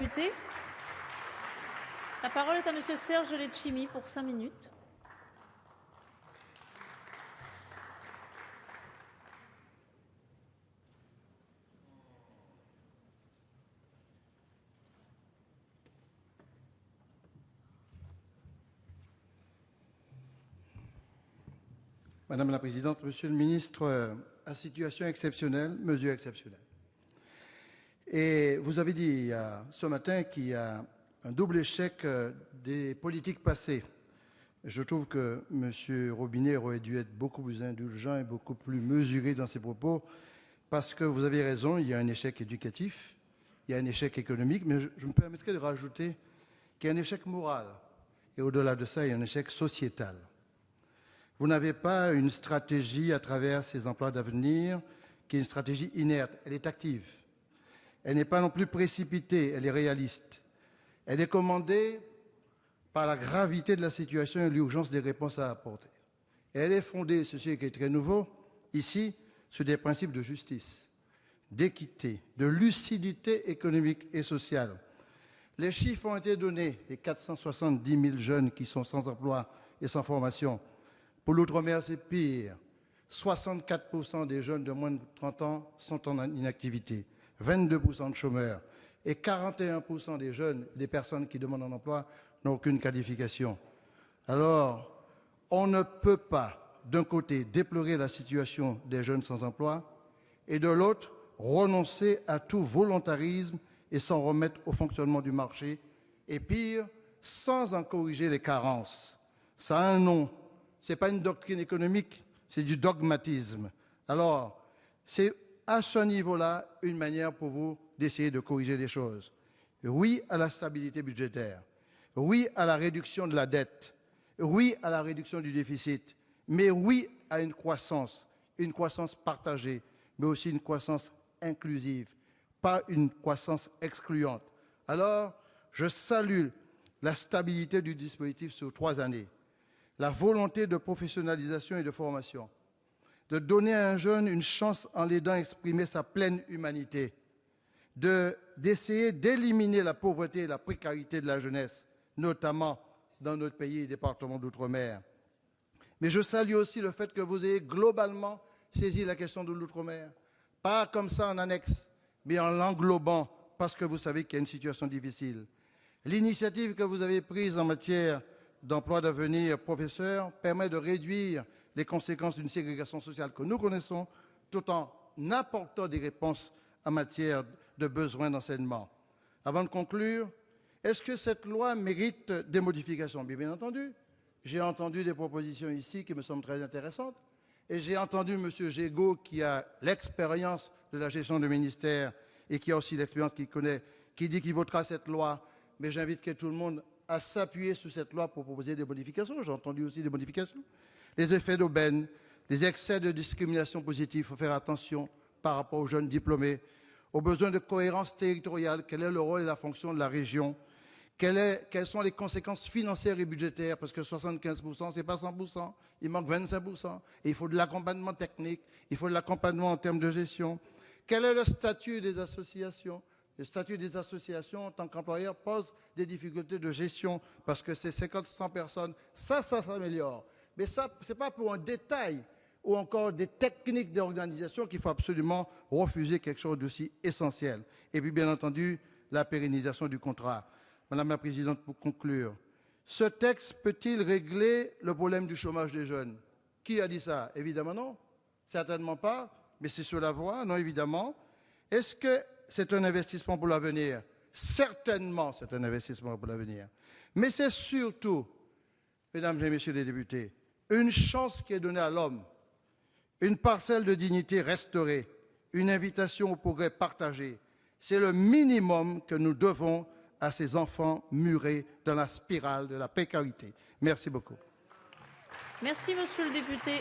Député. La parole est à Monsieur Serge Letchimy pour 5 minutes. Madame la Présidente, Monsieur le Ministre, à situation exceptionnelle, mesure exceptionnelle. Et vous avez dit ce matin qu'il y a un double échec des politiques passées. Je trouve que M. Robinet aurait dû être beaucoup plus indulgent et beaucoup plus mesuré dans ses propos, parce que vous avez raison, il y a un échec éducatif, il y a un échec économique, mais je me permettrai de rajouter qu'il y a un échec moral. Et au-delà de ça, il y a un échec sociétal. Vous n'avez pas une stratégie à travers ces emplois d'avenir qui est une stratégie inerte, elle est active. Elle n'est pas non plus précipitée, elle est réaliste. Elle est commandée par la gravité de la situation et l'urgence des réponses à apporter. Et elle est fondée, ceci qui est très nouveau, ici, sur des principes de justice, d'équité, de lucidité économique et sociale. Les chiffres ont été donnés, les 470 000 jeunes qui sont sans emploi et sans formation. Pour l'outre-mer, c'est pire. 64% des jeunes de moins de 30 ans sont en inactivité, 22% de chômeurs et 41% des jeunes, des personnes qui demandent un emploi, n'ont aucune qualification. Alors, on ne peut pas, d'un côté, déplorer la situation des jeunes sans emploi et de l'autre, renoncer à tout volontarisme et s'en remettre au fonctionnement du marché et pire, sans en corriger les carences. Ça a un nom. Ce n'est pas une doctrine économique, c'est du dogmatisme. Alors, c'est à ce niveau-là une manière pour vous d'essayer de corriger les choses. Oui à la stabilité budgétaire, oui à la réduction de la dette, oui à la réduction du déficit, mais oui à une croissance partagée, mais aussi une croissance inclusive, pas une croissance excluante. Alors, je salue la stabilité du dispositif sur 3 années. La volonté de professionnalisation et de formation, de donner à un jeune une chance en l'aidant à exprimer sa pleine humanité, d'essayer d'éliminer la pauvreté et la précarité de la jeunesse, notamment dans notre pays et département d'outre-mer. Mais je salue aussi le fait que vous ayez globalement saisi la question de l'outre-mer, pas comme ça en annexe, mais en l'englobant, parce que vous savez qu'il y a une situation difficile. L'initiative que vous avez prise en matière d'emploi d'avenir professeur permet de réduire les conséquences d'une ségrégation sociale que nous connaissons, tout en apportant des réponses en matière de besoins d'enseignement. Avant de conclure, est-ce que cette loi mérite des modifications? Bien entendu. J'ai entendu des propositions ici qui me semblent très intéressantes, et j'ai entendu M. Gégaud, qui a l'expérience de la gestion de ministère et qui a aussi l'expérience qu'il connaît, qui dit qu'il votera cette loi, mais j'invite tout le monde à s'appuyer sur cette loi pour proposer des modifications. J'ai entendu aussi des modifications. Les effets d'aubaine, les excès de discrimination positive, il faut faire attention par rapport aux jeunes diplômés, aux besoins de cohérence territoriale, quel est le rôle et la fonction de la région, quelles sont les conséquences financières et budgétaires, parce que 75%, ce n'est pas 100%, il manque 25%, et il faut de l'accompagnement technique, il faut de l'accompagnement en termes de gestion. Quel est le statut des associations? Le statut des associations en tant qu'employeur pose des difficultés de gestion parce que c'est 50-100 personnes. Ça s'améliore. Mais ça, ce n'est pas pour un détail ou encore des techniques d'organisation qu'il faut absolument refuser quelque chose d'aussi essentiel. Et puis, bien entendu, la pérennisation du contrat. Madame la Présidente, pour conclure, ce texte peut-il régler le problème du chômage des jeunes? Qui a dit ça? Évidemment non. Certainement pas. Mais c'est sur la voie, non évidemment. Est-ce que c'est un investissement pour l'avenir? Certainement, c'est un investissement pour l'avenir. Mais c'est surtout, mesdames et messieurs les députés, une chance qui est donnée à l'homme, une parcelle de dignité restaurée, une invitation au progrès partagé. C'est le minimum que nous devons à ces enfants murés dans la spirale de la précarité. Merci beaucoup. Merci, monsieur le député.